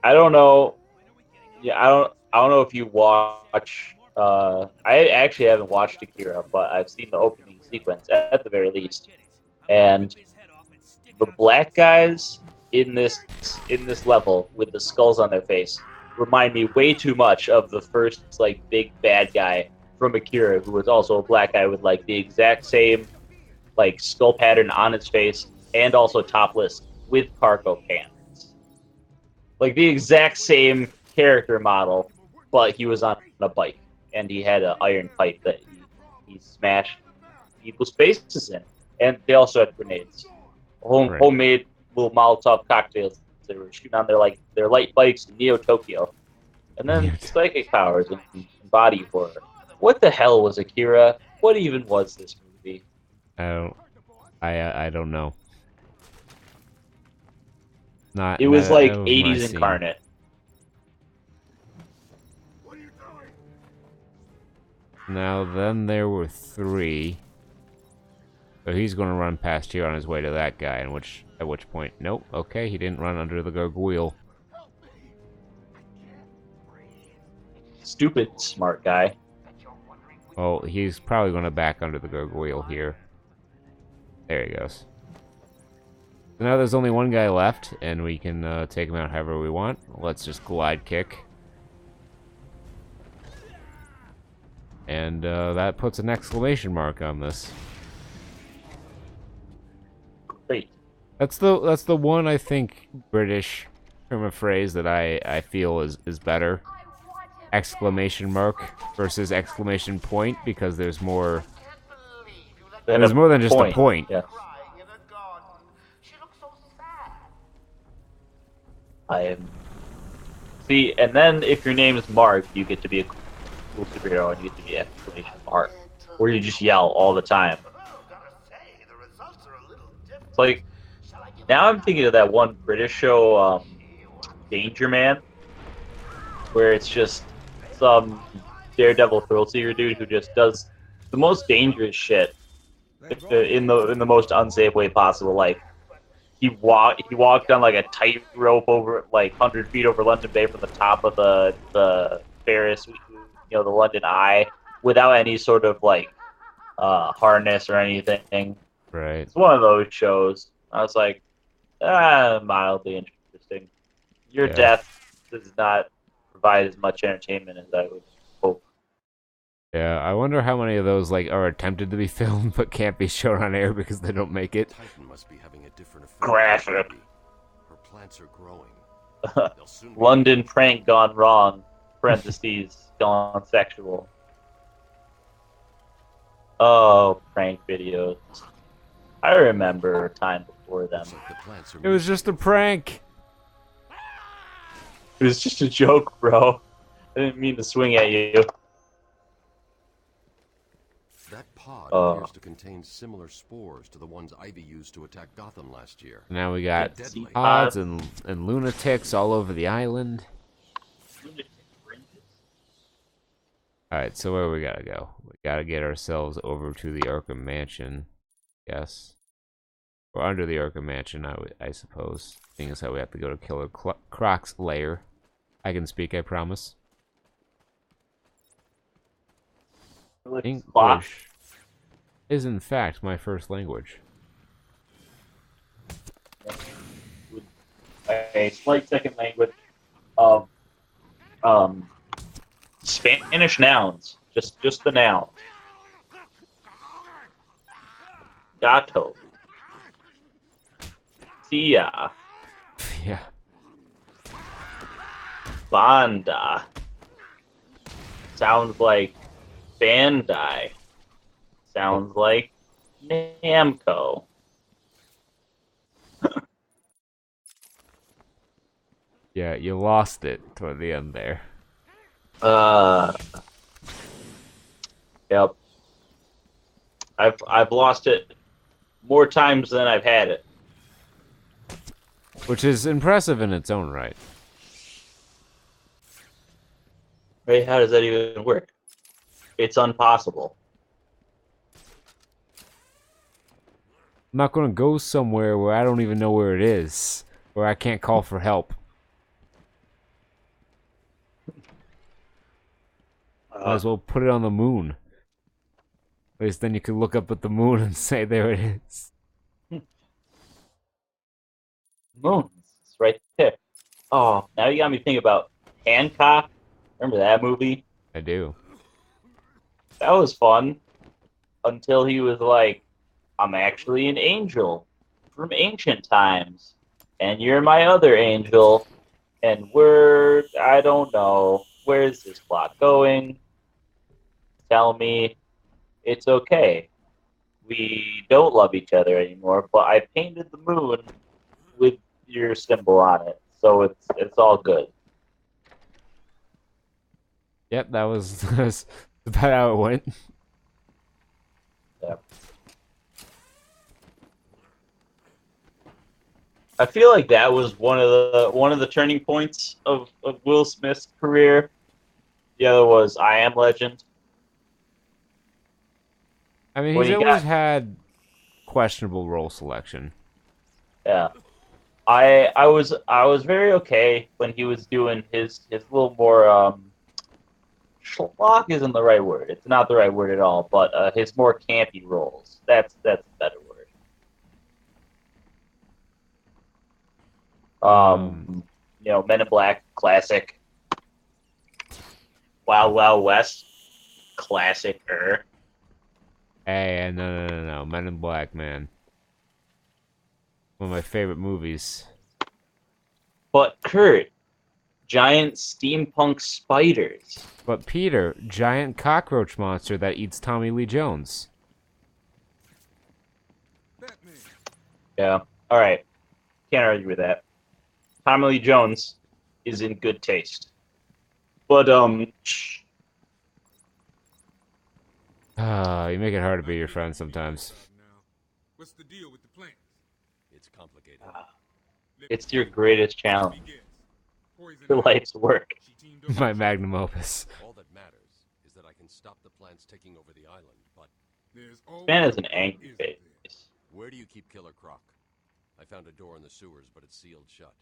I don't know. Yeah, I don't know if you watch. I actually haven't watched Akira, but I've seen the opening sequence at the very least. And the black guys in this level with the skulls on their face remind me way too much of the first like big bad guy from Akira, who was also a black guy with like the exact same like skull pattern on his face and also topless with cargo pants. Like the exact same character model, but he was on a bike and he had an iron pipe that he smashed people's faces in. And they also had grenades, Right. homemade little Molotov cocktails. They were shooting on their light bikes in Neo Tokyo, and then Mute. psychic powers and body horror. What the hell was Akira? What even was this movie? I don't. I don't know. It Not was that like was my 80s scene. incarnate. Now then, there were three. So he's going to run past here on his way to that guy. At which point, nope. Okay, he didn't run under the gargoyle. Stupid smart guy. Oh, he's probably going to back under the gargoyle here. There he goes. So now there's only one guy left, and we can take him out however we want. Let's just glide kick. And that puts an exclamation mark on this. Great. That's the one I think British term of phrase that I feel is better. Exclamation mark versus exclamation point, because there's more. Then There's a more than just a point. point. Yeah. I am. See, and then if your name is Mark, you get to be a cool superhero and you get to be exclamation mark, or you just yell all the time. It's like now I'm thinking of that one British show, Danger Man, where it's just some daredevil thrill seeker dude who just does the most dangerous shit in the most unsafe way possible. Like he walked on like a tight rope over like 100 feet over London Bay from the top of the Ferris, the London Eye, without any sort of like harness or anything. Right. It's one of those shows. I was like, mildly interesting. Your Yeah. death does not provide as much entertainment as I would hope. Yeah. I wonder how many of those like are attempted to be filmed but can't be shown on air because they don't make it. Titan must be having a different effect. Graphic. Her plants are growing. They'll soon be London prank gone wrong. Parentheses gone sexual. Oh, prank videos. I remember a time before them. looks like the plants are It was just a prank. It was just a joke, bro. I didn't mean to swing at you. That pod Oh. appears to contain similar spores to the ones Ivy used to attack Gotham last year. Now we got Deadly. pods and lunatics all over the island. Alright, so where we gotta go? We gotta get ourselves over to the Arkham Mansion. Yes. Or under the Arkham Mansion, I suppose. Seeing as how we have to go to Killer Croc's lair. I can speak, I promise. English is in fact my first language. A slight second language of Spanish nouns. Just the noun. Gato. Tia. Yeah. Banda. Sounds like Bandai. Sounds like Namco. Yeah, you lost it toward the end there. Yep. I've lost it more times than I've had it. Which is impressive in its own right. Right? How does that even work? It's impossible. I'm not gonna go somewhere where I don't even know where it is. Where I can't call for help. Might as well put it on the moon. At least then you could look up at the moon and say, there it is. Moon. It's right there. Oh, now you got me thinking about Hancock. Remember that movie? I do. That was fun until he was like, I'm actually an angel from ancient times, and you're my other angel, and I don't know, where's this plot going? Tell me it's okay. We don't love each other anymore, but I painted the moon with your symbol on it, so it's all good. Yep, that was, that's about how it went. Yeah. I feel like that was one of the turning points of Will Smith's career. The other was I Am Legend. I mean, When he's he always got had questionable role selection. yeah. I was very okay when he was doing his little more schlock isn't the right word. It's not the right word at all, but his more campy roles. That's a better word. Um, Men in Black, classic. Wild Wild West, classic. hey, no. Men in Black, man. One of my favorite movies. But Kurt, giant steampunk spiders. But Peter, giant cockroach monster that eats Tommy Lee Jones. Yeah. All right. Can't argue with that. Tommy Lee Jones is in good taste. But You make it hard to be your friend sometimes. What's the deal with the plants? It's complicated. it's your greatest challenge. Your life's work. My magnum opus. All that matters is that I can stop the plants taking over the island, but Man has an angry face. where do you keep Killer Croc? I found a door in the sewers, but it's sealed shut.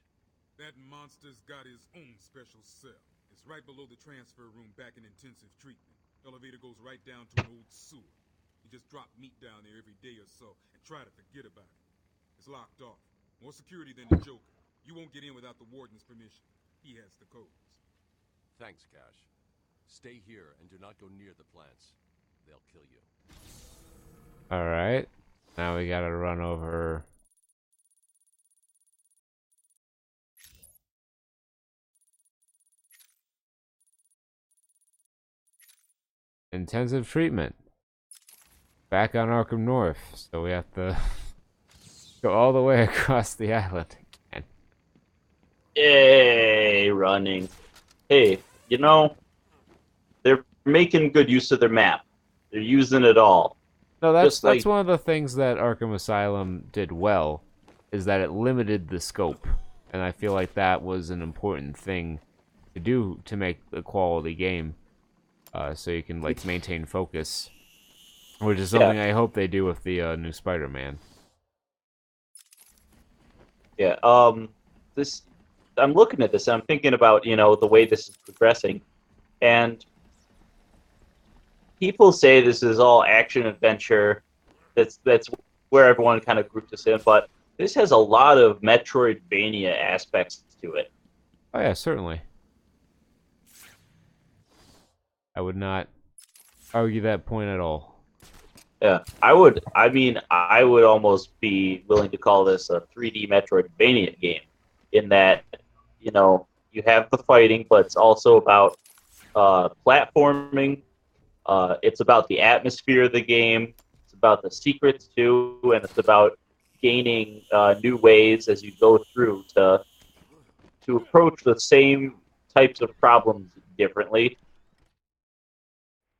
That monster's got his own special cell. It's right below the transfer room back in intensive treatment. Elevator goes right down to an old sewer. You just drop meat down there every day or so and try to forget about it. It's locked off. More security than the Joker. You won't get in without the warden's permission. He has the codes. Thanks, Cash. Stay here and do not go near the plants. They'll kill you. Alright. Now we gotta run over. Intensive treatment. Back on Arkham North. So we have to go all the way across the island again. Yay, running. Hey, they're making good use of their map. They're using it all. No, that's Just like- one of the things that Arkham Asylum did well, is that it limited the scope. And I feel like that was an important thing to do to make a quality game. So you can like maintain focus. Which is something I hope they do with the new Spider-Man. Yeah. This. I'm looking at this. And I'm thinking about the way this is progressing, and people say this is all action adventure. That's where everyone kind of groups us in, but this has a lot of Metroidvania aspects to it. Oh yeah, certainly. I would not argue that point at all. Yeah, I would. I mean, I would almost be willing to call this a 3D Metroidvania game, in that you have the fighting, but it's also about platforming. It's about the atmosphere of the game. It's about the secrets too, and it's about gaining new ways as you go through to approach the same types of problems differently,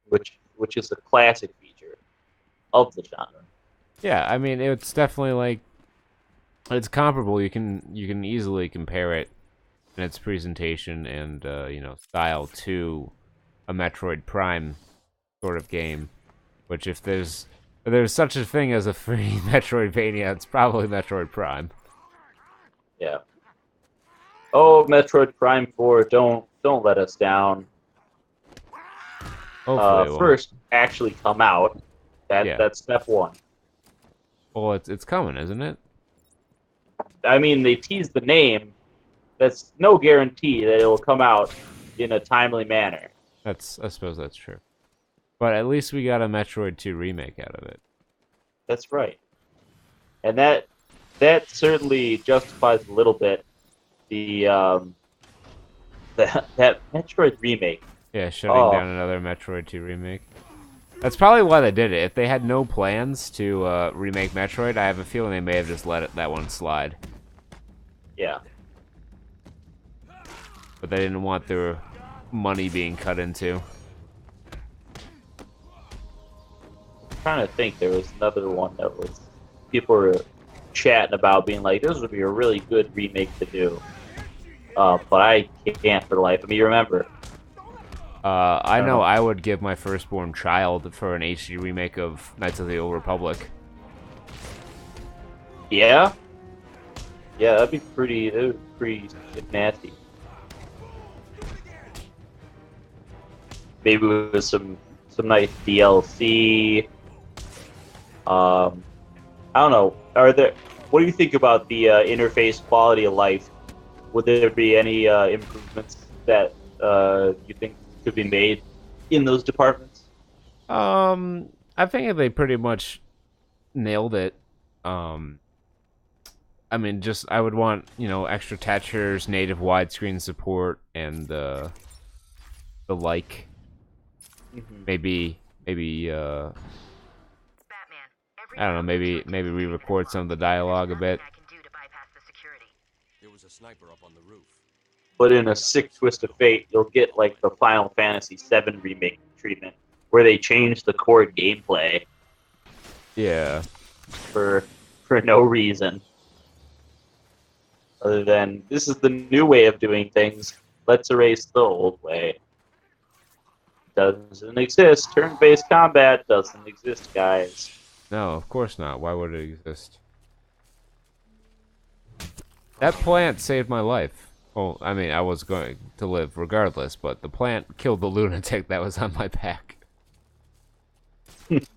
which is a classic feature of the genre. Yeah, I mean it's definitely like it's comparable. You can easily compare it in its presentation and style to a Metroid Prime sort of game. Which if there's such a thing as a free Metroidvania, it's probably Metroid Prime. Yeah. Oh, Metroid Prime 4, don't let us down. Hopefully it won't. first actually come out. Yeah. That's step one. Well, it's coming, isn't it? I mean, they teased the name. That's no guarantee that it will come out in a timely manner. I suppose that's true. But at least we got a Metroid 2 remake out of it. That's right, and that certainly justifies a little bit the that Metroid remake. Yeah, shutting Oh, down another Metroid 2 remake. That's probably why they did it. If they had no plans to remake Metroid, I have a feeling they may have just let that one slide. yeah. But they didn't want their money being cut into. I'm trying to think. There was another one that was people were chatting about being like, this would be a really good remake to do. But I can't for the life of me remember. I know know. I would give my firstborn child for an HD remake of Knights of the Old Republic. Yeah, yeah, that'd be pretty nasty. Maybe with some nice DLC. I don't know. What do you think about the interface quality of life? Would there be any improvements that you think could be made in those departments? I think they pretty much nailed it. Um, I mean, just I would want extra textures, native widescreen support, and the like. Mm-hmm. Maybe I don't know. Maybe re-record some of the dialogue a bit. There was a sniper up on the roof. But in a sick twist of fate, you'll get like the Final Fantasy VII remake treatment, where they change the core gameplay Yeah. for no reason other than this is the new way of doing things. Let's erase the old way. Doesn't exist. Turn-based combat doesn't exist, guys. No, of course not. Why would it exist? That plant saved my life. Well, I mean, I was going to live regardless, but the plant killed the lunatic that was on my back. The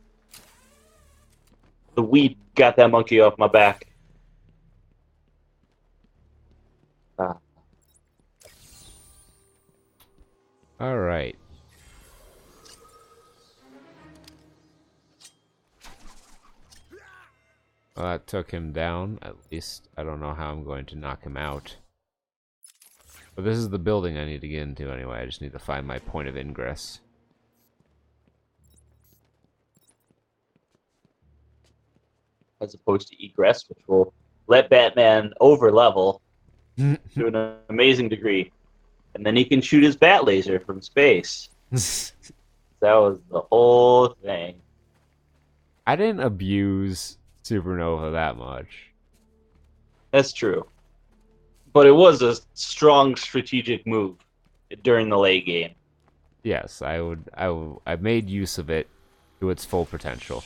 weed got that monkey off my back. Ah. All right. Well, that took him down, at least. I don't know how I'm going to knock him out. But this is the building I need to get into anyway. I just need to find my point of ingress. As opposed to egress, which will let Batman over level to an amazing degree. And then he can shoot his bat laser from space. That was the whole thing. I didn't abuse Supernova that much. That's true. But it was a strong strategic move during the late game. Yes, I made use of it to its full potential.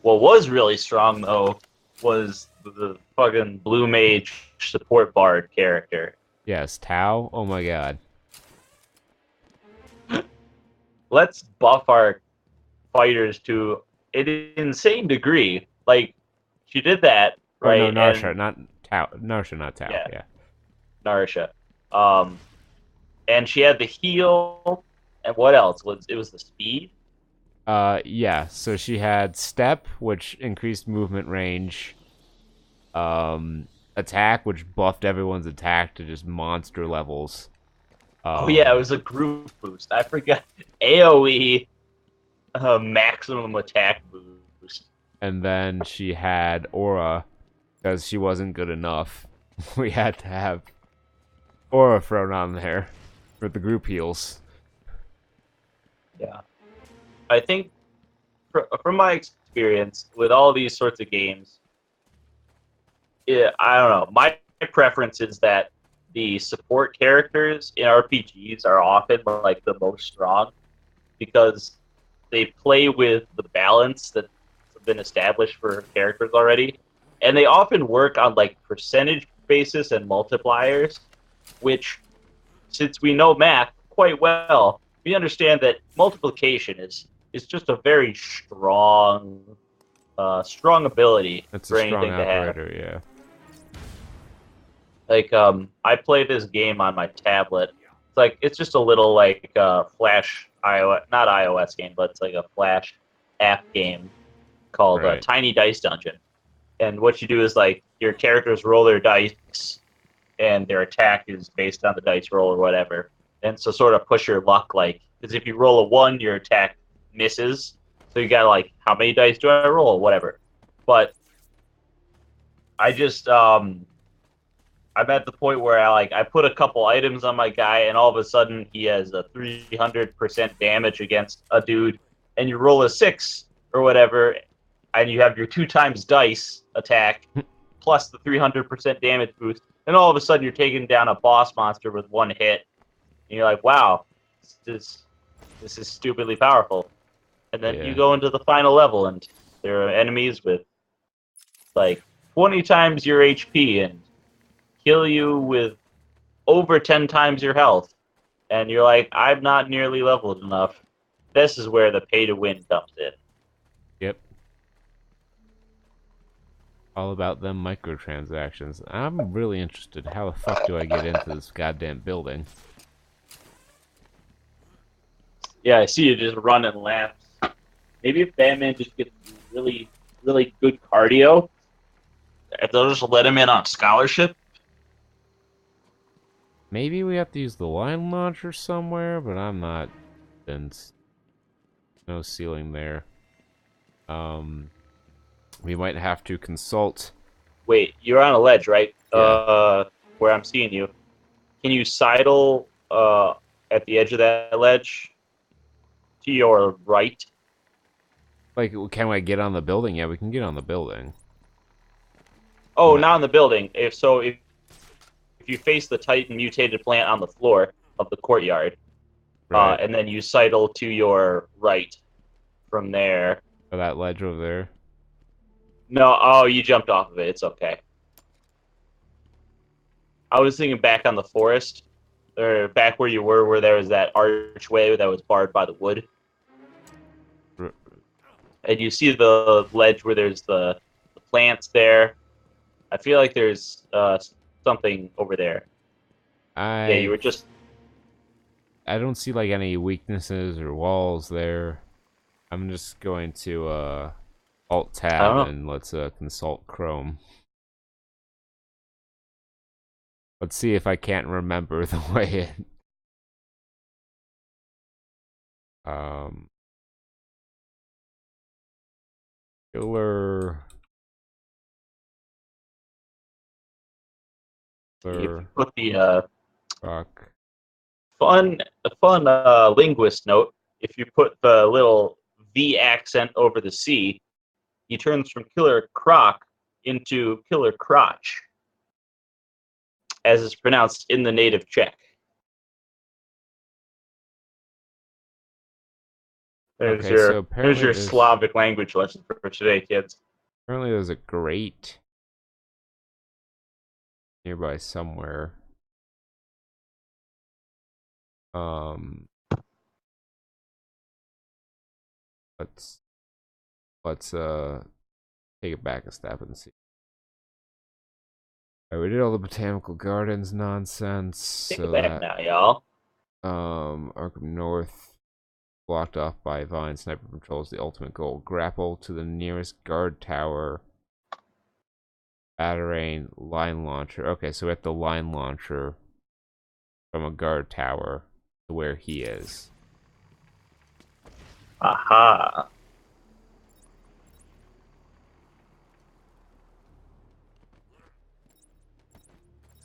What was really strong, though, was the fucking Blue Mage support bard character. Yes, Tau. Oh my god. Let's buff our fighters to an insane degree. Like, she did that, Oh right? no, Narsha, And, not Tau. Narsha, not Tau. Yeah. Yeah. Narsha. And she had the heal, and what else? It was the speed? Yeah. So she had step, which increased movement range. Attack, which buffed everyone's attack to just monster levels. Oh yeah, it was a group boost. I forgot. AoE maximum attack boost. And then she had Aura, because she wasn't good enough. We had to have Aura thrown on there for the group heals. Yeah. I think, from my experience with all these sorts of games, I don't know. My preference is that the support characters in RPGs are often like the most strong because they play with the balance that's been established for characters already, and they often work on like percentage basis and multipliers, which, since we know math quite well. We understand that multiplication is just a very strong ability It's a for strong anything to have. operator, yeah. Like I play this game on my tablet. It's like it's just a little like Flash iOS, not iOS game, but it's like a Flash app game called Right. Tiny Dice Dungeon. And what you do is like your characters roll their dice, and their attack is based on the dice roll or whatever. And so sort of push your luck, like because if you roll a 1, your attack misses. So you got like how many dice do I roll, whatever. But I just I'm at the point where I put a couple items on my guy, and all of a sudden he has a 300% damage against a dude, and you roll a 6 or whatever, and you have your 2 times dice attack plus the 300% damage boost, and all of a sudden you're taking down a boss monster with 1 hit, and you're like, wow, this is stupidly powerful. And then you go into the final level, and there are enemies with like 20 times your HP and kill you with over 10 times your health. And you're like, I'm not nearly leveled enough. This is where the pay to win comes in. Yep. All about them microtransactions. I'm really interested. How the fuck do I get into this goddamn building? Yeah, I see you just running laps. Maybe if Batman just gets really, really good cardio, if they'll just let him in on scholarship. Maybe we have to use the line launcher somewhere, but I'm not convinced. No ceiling there. We might have to consult. Wait, you're on a ledge, right? Yeah. Where I'm seeing you. Can you sidle at the edge of that ledge to your right? Like, can I get on the building? Yeah, we can get on the building. Oh, not in the building. If you face the Titan mutated plant on the floor of the courtyard, Right. and then you sidle to your right from there. Or that ledge over there. No, oh, you jumped off of it. It's okay. I was thinking back on the forest, or back where you were, where there was that archway that was barred by the wood. And you see the ledge where there's the plants there. I feel like there's something over there. Yeah, you were just... I don't see like any weaknesses or walls there. I'm just going to Alt Tab and let's consult Chrome. Let's see if I can't remember the way in. Killer. If you put the Rock. fun linguist note, if you put the little V accent over the C, he turns from Killer Croc into Killer Crotch, as is pronounced in the native Czech. There's your Slavic language lesson for today, kids. Apparently there's a grate nearby somewhere. Let's take it back a step and see. Alright, we did all the botanical gardens nonsense. Take it back now, y'all. Arkham North blocked off by Vine. Sniper patrol is the ultimate goal. Grapple to the nearest guard tower. Batarang line launcher. Okay, so we have the line launcher from a guard tower to where he is. Aha.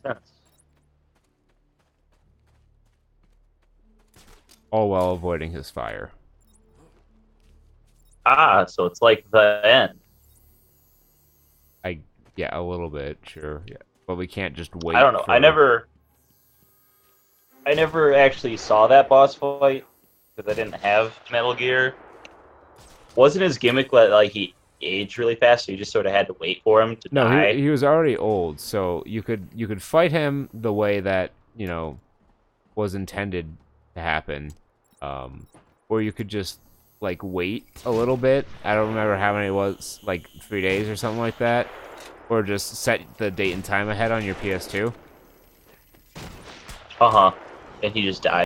Sense. All while avoiding his fire. Ah, so it's like the end. Yeah, a little bit, sure. Yeah, but we can't just wait. I don't know. I never actually saw that boss fight because I didn't have Metal Gear. Wasn't his gimmick that like he aged really fast, so you just sort of had to wait for him to die? No, he was already old, so you could fight him the way that was intended to happen, or you could just like wait a little bit. I don't remember how many it was, like 3 days or something like that, or just set the date and time ahead on your PS2. Uh huh. And he just died.